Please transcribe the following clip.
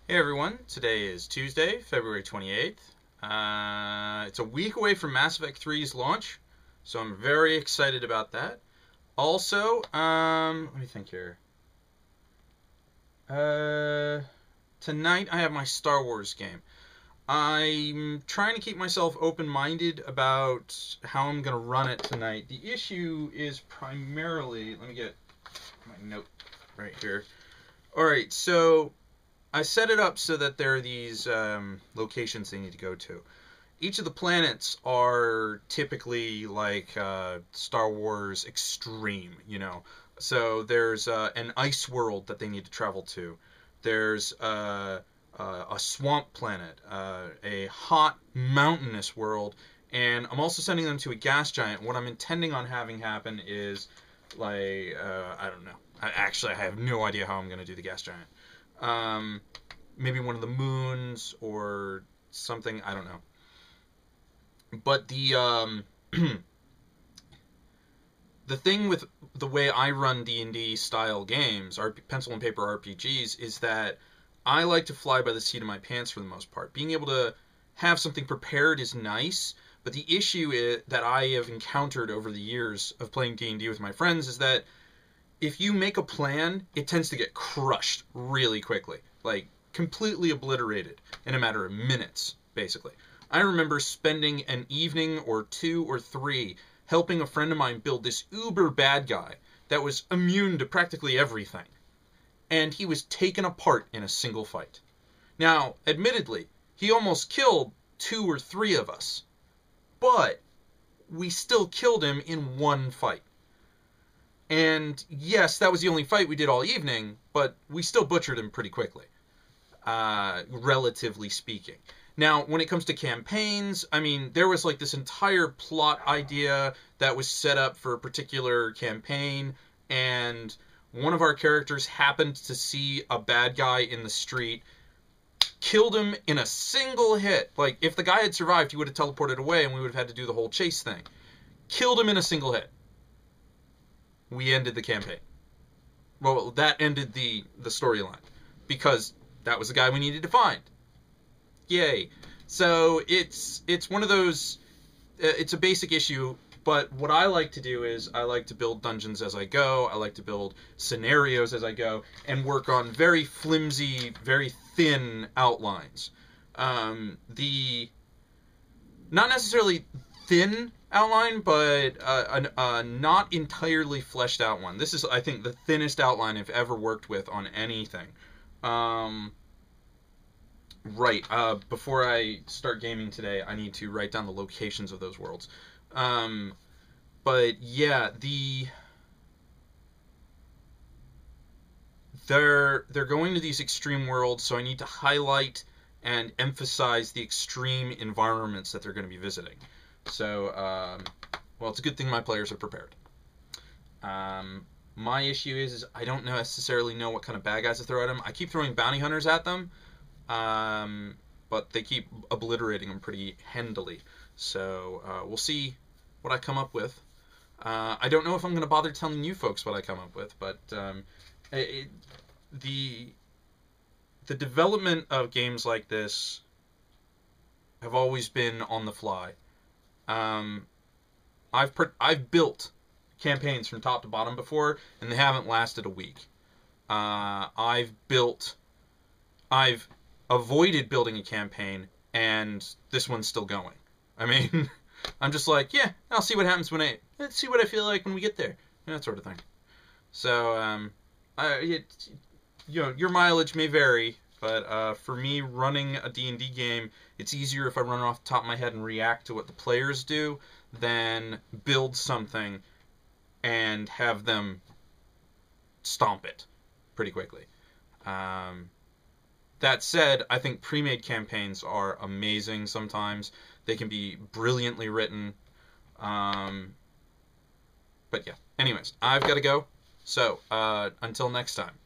Hey everyone, today is Tuesday, February 28th. It's a week away from Mass Effect 3's launch, so I'm very excited about that. Also, let me think here. Uh, Tonight I have my Star Wars game. I'm trying to keep myself open-minded about how I'm going to run it tonight. The issue is primarily, let me get my note right here. Alright, so I set it up so that there are these locations they need to go to. Each of the planets are typically like Star Wars Extreme, you know. So there's an ice world that they need to travel to. There's a swamp planet, a hot mountainous world, and I'm also sending them to a gas giant. What I'm intending on having happen is like I don't know. I have no idea how I'm going to do the gas giant. Maybe one of the moons or something. I don't know. But the thing with the way I run D&D style games, pencil and paper RPGs, is that I like to fly by the seat of my pants for the most part. Being able to have something prepared is nice, but the issue that I have encountered over the years of playing D&D with my friends is that if you make a plan, it tends to get crushed really quickly. Like, completely obliterated in a matter of minutes, basically. I remember spending an evening or two or three helping a friend of mine build this uber bad guy that was immune to practically everything. And he was taken apart in a single fight. Now, admittedly, he almost killed 2 or 3 of us. But we still killed him in one fight. And yes, that was the only fight we did all evening, but we still butchered him pretty quickly, relatively speaking. Now, when it comes to campaigns, I mean, there was like this entire plot idea that was set up for a particular campaign, and one of our characters happened to see a bad guy in the street, killed him in a single hit. Like, if the guy had survived, he would have teleported away, and we would have had to do the whole chase thing. Killed him in a single hit. We ended the campaign. Well, that ended the storyline, because that was the guy we needed to find. Yay. So it's one of those, it's a basic issue, but what I like to do is I like to build dungeons as I go, I like to build scenarios as I go, and work on very flimsy, very thin outlines. Not necessarily thin outline, but a not entirely fleshed out one. This is, I think, the thinnest outline I've ever worked with on anything. Right, before I start gaming today, I need to write down the locations of those worlds. But yeah, they're going to these extreme worlds, so I need to highlight and emphasize the extreme environments that they're going to be visiting. So, well, it's a good thing my players are prepared. My issue is I don't necessarily know what kind of bad guys to throw at them. I keep throwing bounty hunters at them, but they keep obliterating them pretty handily. So we'll see what I come up with. I don't know if I'm going to bother telling you folks what I come up with, but the development of games like this have always been on the fly. I've built campaigns from top to bottom before, and they haven't lasted a week. I've avoided building a campaign, and this one's still going. I mean, I'm just like, yeah, I'll see what happens let's see what I feel like when we get there, that sort of thing. So, your mileage may vary, but for me, running a D&D game, it's easier if I run off the top of my head and react to what the players do than build something and have them stomp it pretty quickly. That said, I think pre-made campaigns are amazing sometimes. They can be brilliantly written. But yeah, anyways, I've got to go. So, until next time.